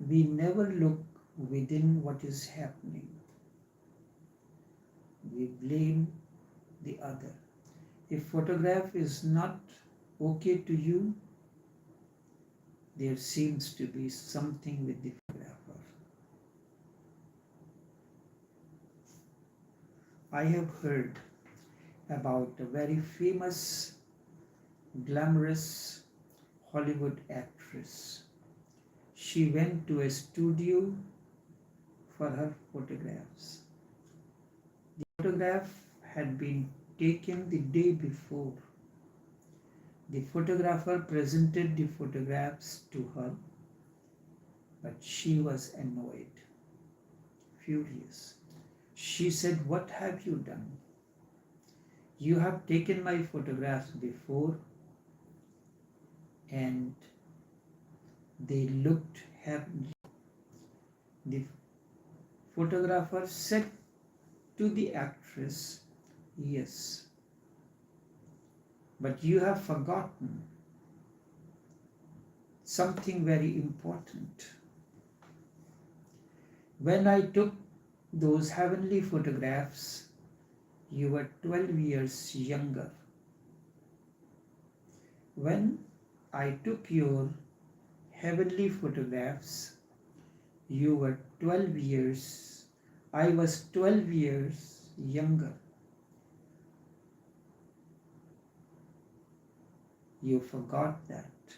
We never look within what is happening. We blame the other. If photograph is not okay to you, there seems to be something with the photographer. I have heard about a very famous, glamorous Hollywood actress. She went to a studio for her photographs. The photograph had been taken the day before. The photographer presented the photographs to her, but she was annoyed, furious. She said, "What have you done? You have taken my photographs before and they looked heavenly." The photographer said to the actress, "Yes, but you have forgotten something very important. When I took those heavenly photographs, you were 12 years younger. When I took your heavenly photographs, you were 12 years, I was 12 years younger. You forgot that."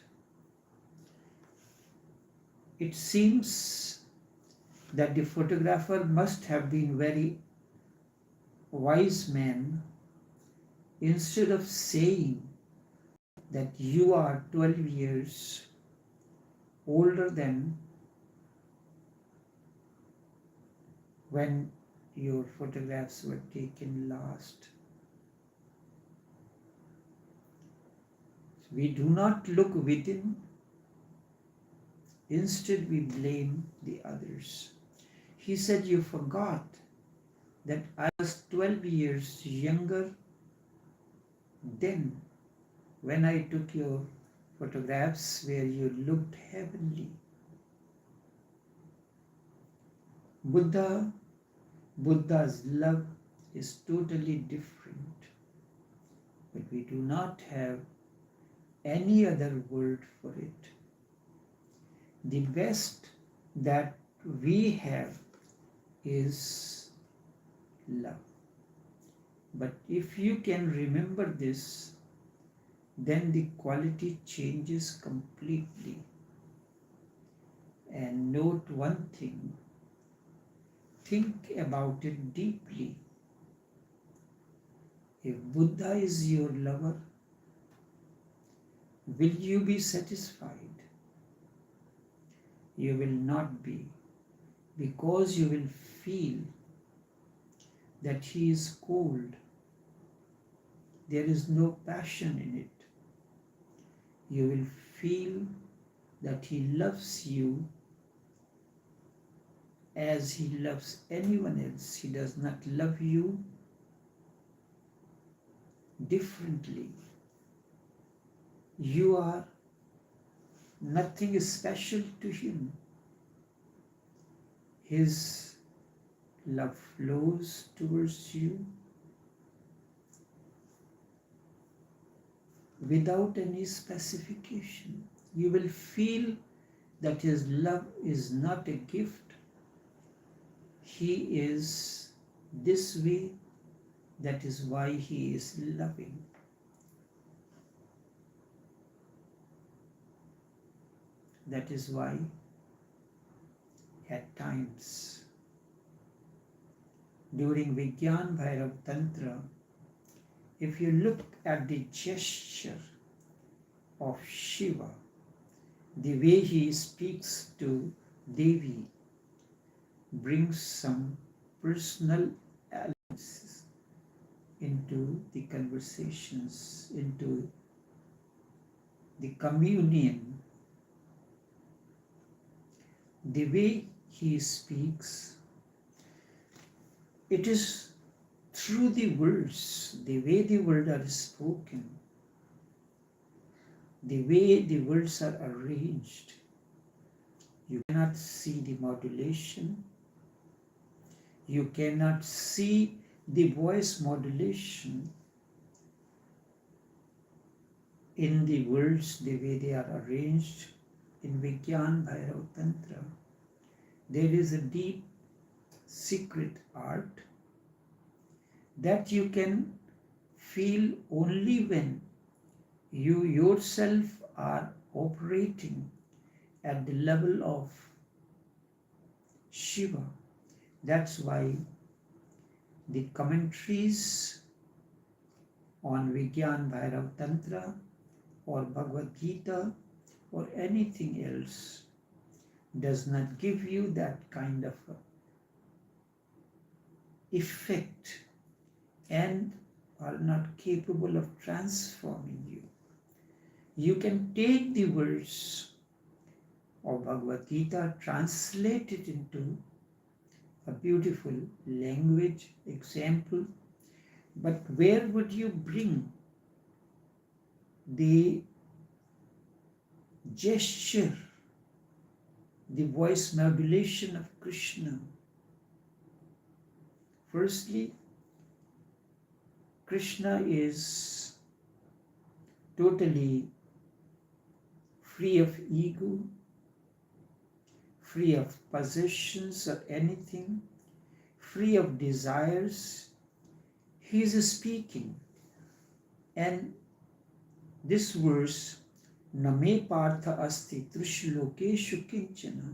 It seems that the photographer must have been very wise man. Instead of saying that you are 12 years older than when your photographs were taken last. We do not look within, instead we blame the others. He said, "You forgot that I was 12 years younger then when I took your photographs where you looked heavenly." Buddha's love is totally different, but we do not have any other word for it. The best that we have is love. But if you can remember this, then the quality changes completely. And note one thing, think about it deeply. If Buddha is your lover, will you be satisfied? You will not be, because you will feel that he is cold. There is no passion in it. You will feel that he loves you as he loves anyone else. He does not love you differently. You are nothing special to him. His love flows towards you without any specification. You will feel that his love is not a gift. He is this way. That is why he is loving. That is why at times during Vigyan Bhairav Tantra, if you look at the gesture of Shiva, the way he speaks to Devi brings some personal elements into the conversations, into the communion. The way he speaks, it is through the words, the way the words are spoken, the way the words are arranged. You cannot see the modulation. You cannot see the voice modulation in the words the way they are arranged in Vigyan Bhairav Tantra. There is a deep secret art that you can feel only when you yourself are operating at the level of Shiva. That's why the commentaries on Vigyan Bhairav Tantra or Bhagavad Gita or anything else does not give you that kind of effect and are not capable of transforming you. You can take the words of Bhagavad Gita, translate it into a beautiful language example, but where would you bring the gesture, the voice modulation of Krishna? Firstly, Krishna is totally free of ego, free of possessions or anything, free of desires. He is speaking. And this verse, Name Partha Asti Trishlokeshu Kinchana,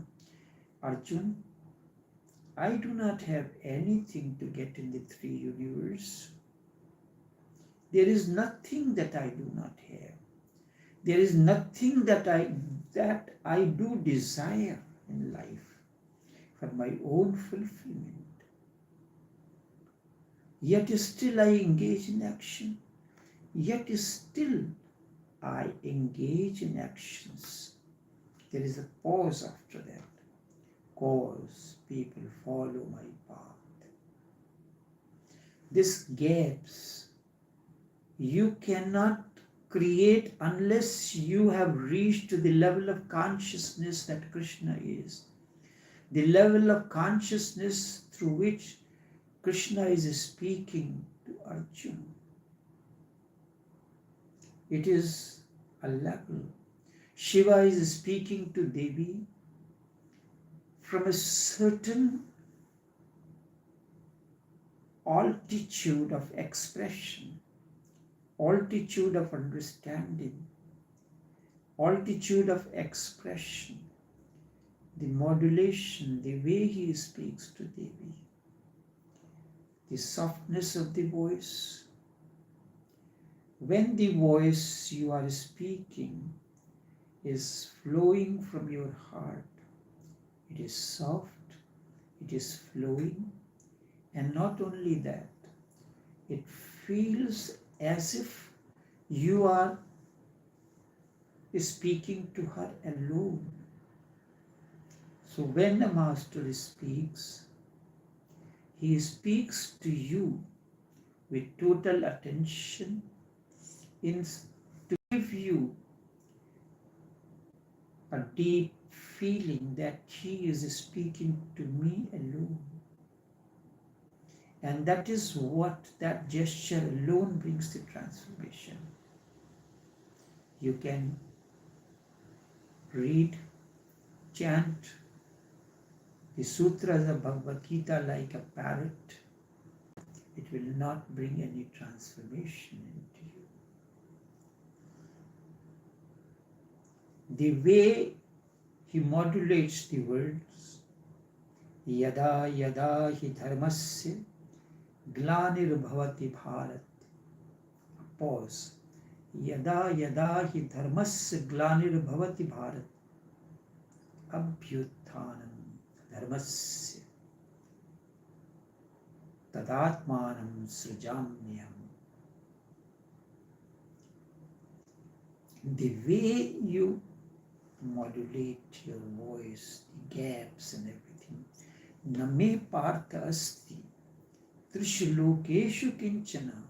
Arjun, I do not have anything to get in the three universes. There is nothing that I do not have. There is nothing that I do desire in life for my own fulfillment. Yet still I engage in action. Yet still I engage in actions. There is a pause after that. Cause people follow my path. This gaps you cannot create unless you have reached to the level of consciousness that Krishna is. The level of consciousness through which Krishna is speaking to Arjuna. It is a level. Shiva is speaking to Devi from a certain altitude of expression, altitude of understanding, altitude of expression, the modulation, the way he speaks to Devi, the softness of the voice. When the voice you are speaking is flowing from your heart, it is soft, it is flowing, and not only that, it feels as if you are speaking to her alone. So when a master speaks, he speaks to you with total attention to give you a deep feeling that he is speaking to me alone. And that is what that gesture alone brings the transformation. You can read, chant the sutras of Bhagavad Gita like a parrot. It will not bring any transformation into you. The way he modulates the words, yada yada hi dharmasya glanir bhavati bharat. Pause. Yada yada hi dharmasya glanir bhavati bharat abhyuthanam dharmasya tadatmanam srijamyam. The way you modulate your voice, the gaps and everything. Name partha asti trishlokeshu kinchana.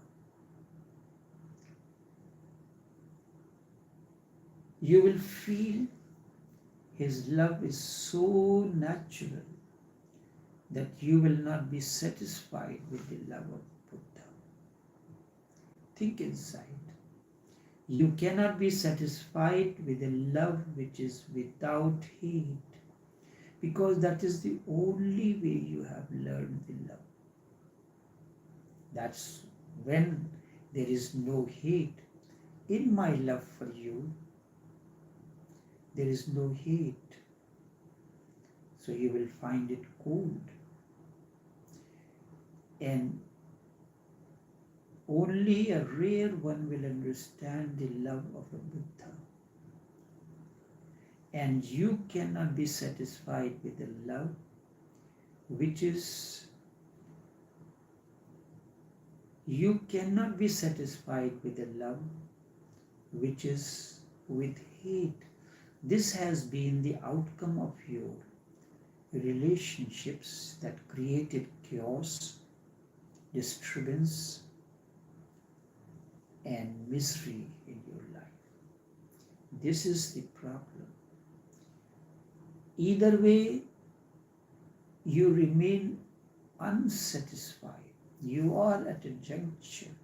You will feel His love is so natural that you will not be satisfied with the love of Buddha. Think inside. You cannot be satisfied with a love which is without hate, because that is the only way you have learned the love. That's when there is no hate. In my love for you, there is no hate. So you will find it cold. And only a rare one will understand the love of a Buddha. And you cannot be satisfied with a love which is, you cannot be satisfied with a love which is with hate. This has been the outcome of your relationships that created chaos, disturbance, and misery in your life. This is the problem. Either way, you remain unsatisfied. You are at a juncture.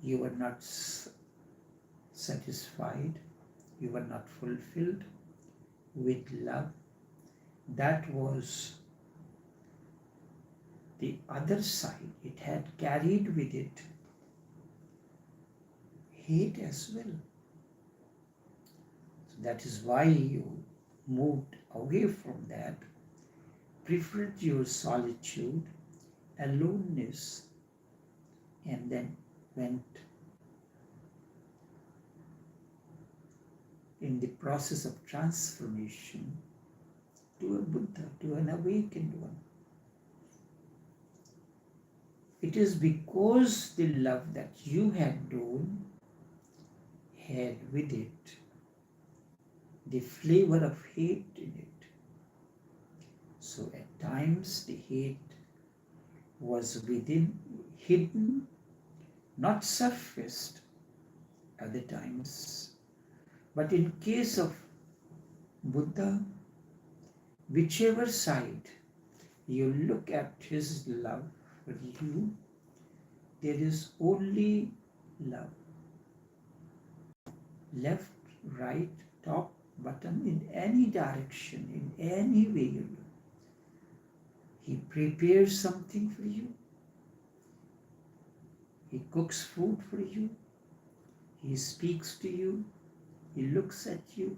You are not satisfied. You are not fulfilled with love. That was the other side. It had carried with it hate as well. So that is why you moved away from that, preferred your solitude, aloneness, and then went in the process of transformation to a Buddha, to an awakened one. It is because the love that you had known had with it the flavor of hate in it. So at times the hate was within, hidden, not surfaced. Other times, but in case of Buddha, whichever side you look at his love for you, there is only love. Left, right, top, bottom, in any direction, in any way you look. He prepares something for you. He cooks food for you. He speaks to you. He looks at you.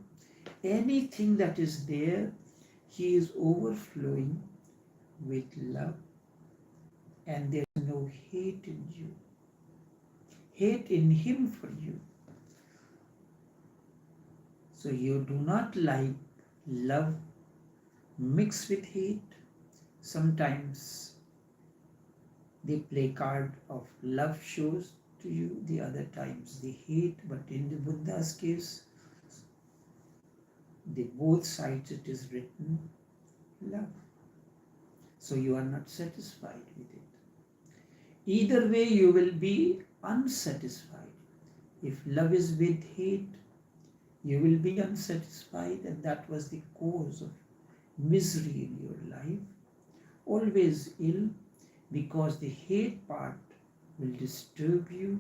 Anything that is there, he is overflowing with love, and there is no hate in you. Hate in him for you. So you do not like love mixed with hate. Sometimes they play card of love shows to you, the other times the hate, but in the Buddha's case, the both sides it is written love. So you are not satisfied with it. Either way you will be unsatisfied. If love is with hate, you will be unsatisfied, and that was the cause of misery in your life. Always ill, because the hate part will disturb you.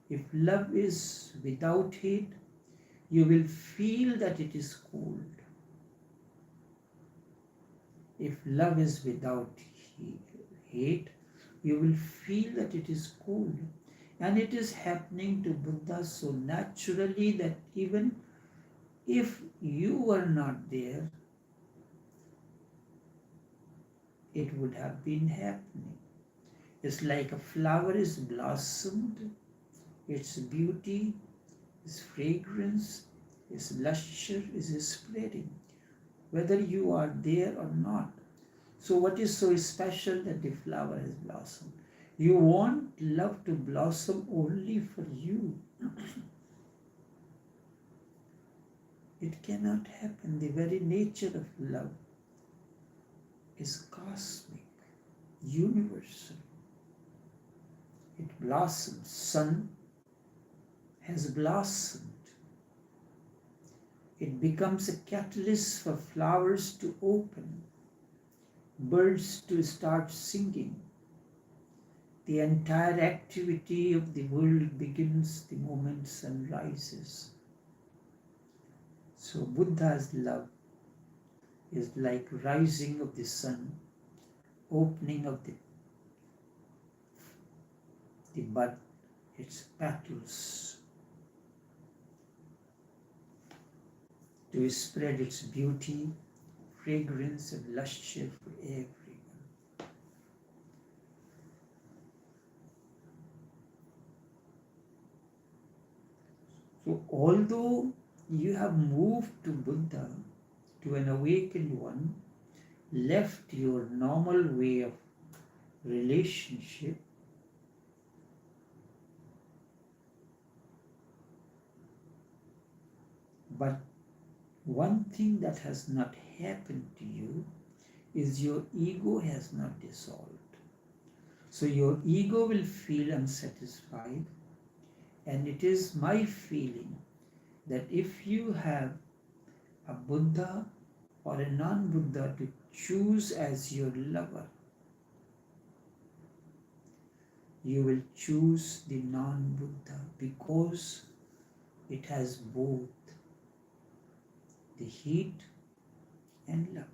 If love is without hate, you will feel that it is cold. If love is without hate, you will feel that it is cold. And it is happening to Buddha so naturally that even if you were not there, it would have been happening. It's like a flower is blossomed, its beauty, its fragrance, its luster is spreading, whether you are there or not. So what is so special that the flower has blossomed? You want love to blossom only for you. It cannot happen. The very nature of love is cosmic, universal. It blossoms. Sun has blossomed. It becomes a catalyst for flowers to open, birds to start singing. The entire activity of the world begins the moment sun rises. So Buddha's love is like rising of the sun, opening of the bud, its petals, to spread its beauty, fragrance and luster for everyone. So although you have moved to Buddha, to an awakened one, left your normal way of relationship, but one thing that has not happened to you is your ego has not dissolved. So your ego will feel unsatisfied, and it is my feeling that if you have a Buddha or a non-Buddha to choose as your lover, you will choose the non-Buddha because it has both the heat and love.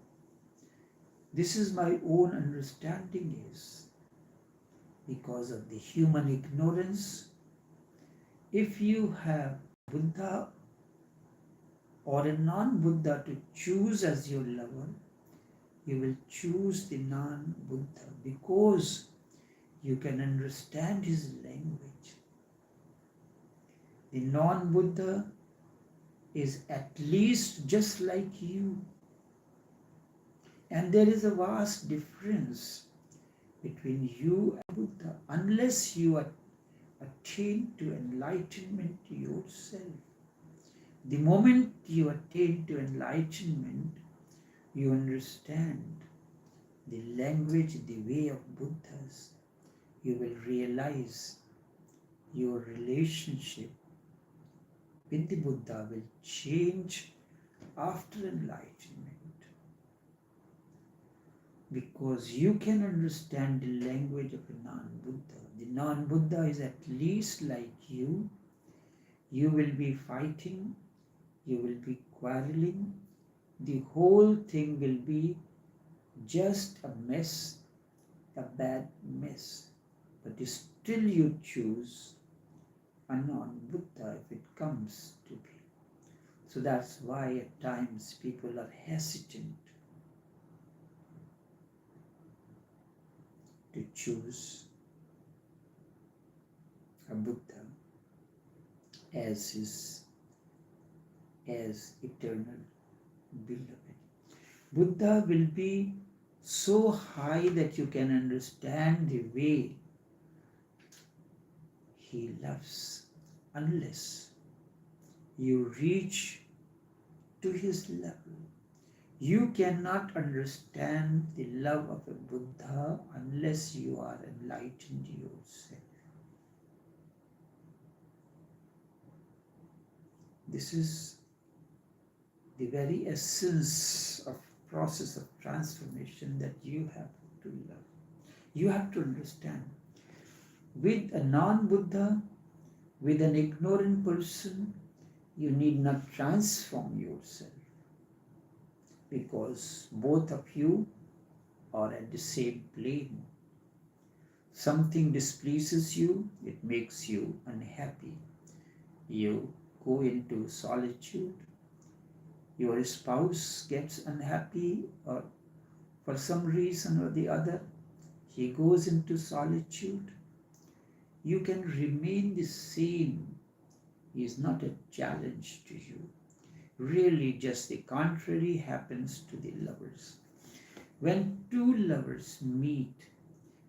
This is my own understanding is because of the human ignorance. If you have Buddha or a non-Buddha to choose as your lover, you will choose the non-Buddha because you can understand his language. The non-Buddha is at least just like you. And there is a vast difference between you and Buddha unless you attain to enlightenment yourself. The moment you attain to enlightenment, you understand the language, the way of Buddhas. You will realize your relationship with the Buddha will change after enlightenment. Because you can understand the language of a non-Buddha. The non-Buddha is at least like you. You will be fighting, you will be quarreling. The whole thing will be just a mess, a bad mess. But still you choose a non-Buddha if it comes to be. So that's why at times people are hesitant to choose a Buddha as eternal beloved. Buddha will be so high that you can understand the way he loves unless you reach to his level. You cannot understand the love of a Buddha unless you are enlightened yourself. This is the very essence of process of transformation that you have to love. You have to understand. With a non-Buddha, with an ignorant person, you need not transform yourself because both of you are at the same plane. Something displeases you, it makes you unhappy. You go into solitude. Your spouse gets unhappy or for some reason or the other, he goes into solitude. You can remain the same. He is not a challenge to you. Really, just the contrary happens to the lovers. When two lovers meet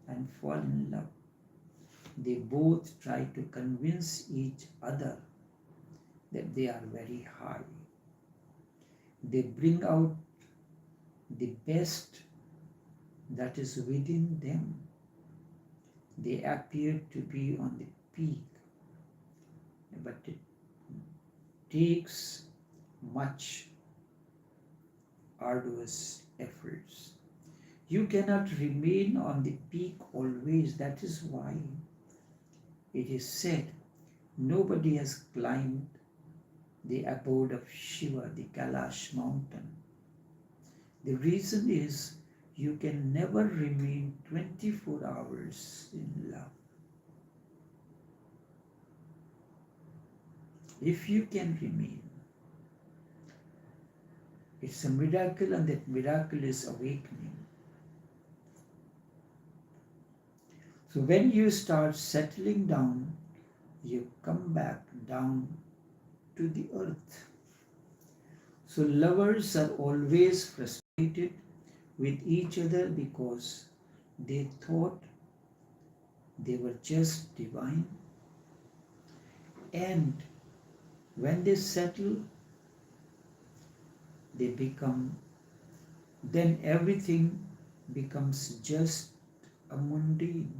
and fall in love, they both try to convince each other that they are very high. They bring out the best that is within them. They appear to be on the peak, but it takes much arduous efforts. You cannot remain on the peak always. That is why it is said nobody has climbed the abode of Shiva, the Kailash mountain. The reason is you can never remain 24 hours in love. If you can remain, it's a miracle, and that miracle is awakening. So when you start settling down, you come back down to the earth. So lovers are always frustrated with each other because they thought they were just divine, and when they settle, they become, then everything becomes just a mundane,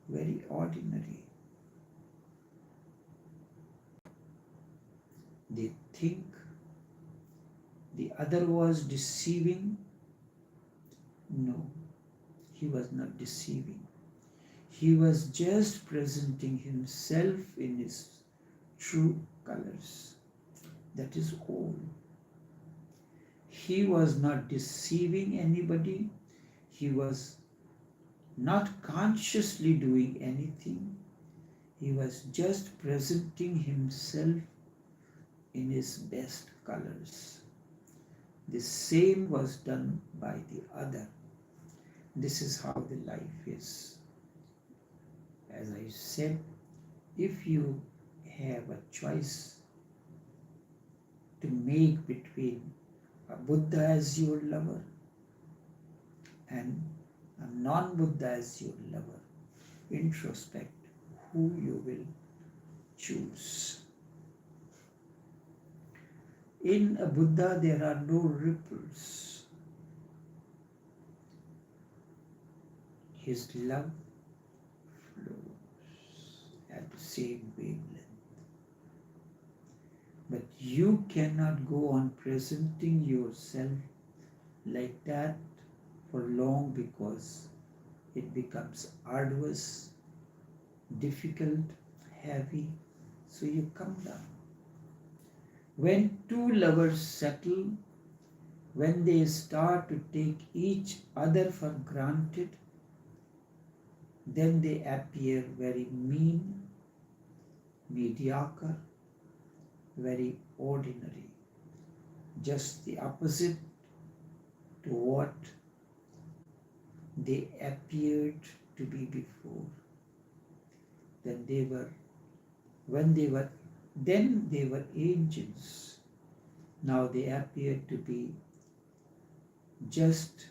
very ordinary. They think the other was deceiving. No, he was not deceiving. He was just presenting himself in his true colors. That is all. He was not deceiving anybody. He was not consciously doing anything. He was just presenting himself in his best colors. The same was done by the other. This is how the life is. As I said, if you have a choice to make between a Buddha as your lover and a non-Buddha as your lover, introspect who you will choose. In a Buddha there are no ripples. His love flows at the same wavelength. But you cannot go on presenting yourself like that for long, because it becomes arduous, difficult, heavy, so you come down. When two lovers settle, when they start to take each other for granted, then they appear very mean, mediocre, very ordinary, just the opposite to what they appeared to be before. Then they were angels. Now they appear to be just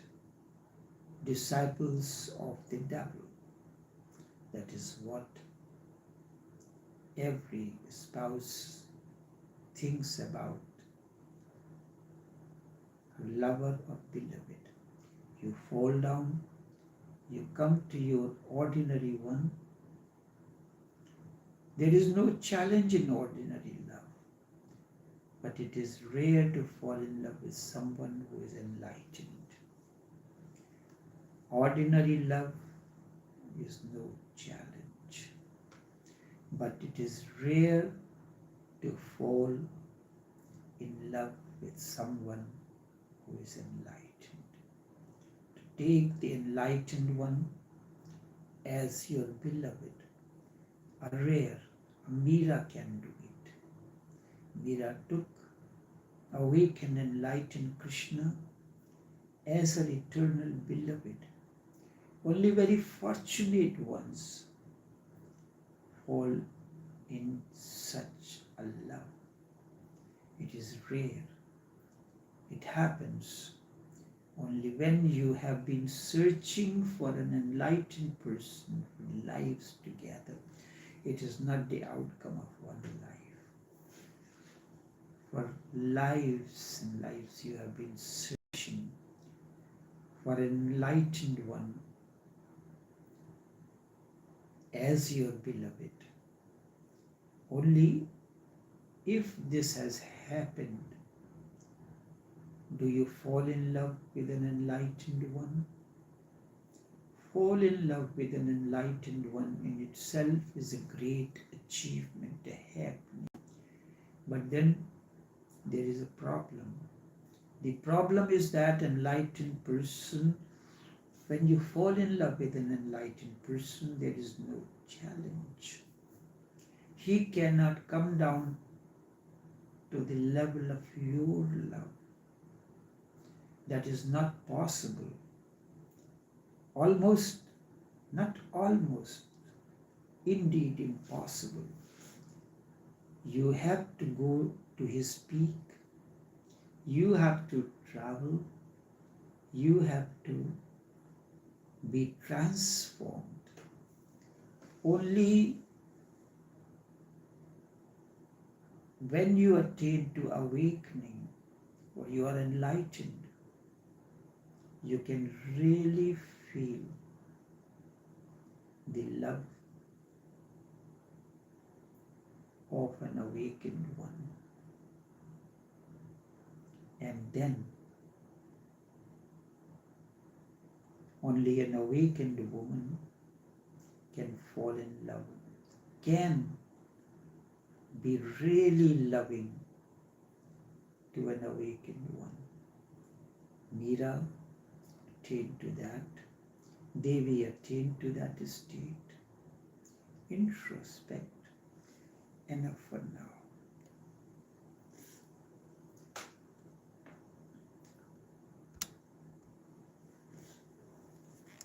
disciples of the devil. That is what every spouse thinks about a lover or beloved. You fall down, you come to your ordinary one. There is no challenge in ordinary love, but it is rare to fall in love with someone who is enlightened. Ordinary love is no challenge, but it is rare to fall in love with someone who is enlightened. To take the enlightened one as your beloved, a rare, a Mira can do it. Mira took awakened and enlightened Krishna as her eternal beloved. Only very fortunate ones fall in such a love. It is rare. It happens only when you have been searching for an enlightened person who lives together. It is not the outcome of one life. For lives and lives you have been searching for an enlightened one as your beloved. Only if this has happened? Do you fall in love with an enlightened one? Fall in love with an enlightened one in itself is a great achievement, a happening. But then there is a problem. The problem is that enlightened person, when you fall in love with an enlightened person, there is no challenge. He cannot come down to the level of your love. That is not possible. Almost, not almost, indeed impossible. You have to go to his peak. You have to travel. You have to be transformed. Only when you attain to awakening or you are enlightened, you can really feel the love of an awakened one. And then only an awakened woman can fall in love, can be really loving to an awakened one. Meera attained to that. Devi attained to that state. Introspect. Enough for now.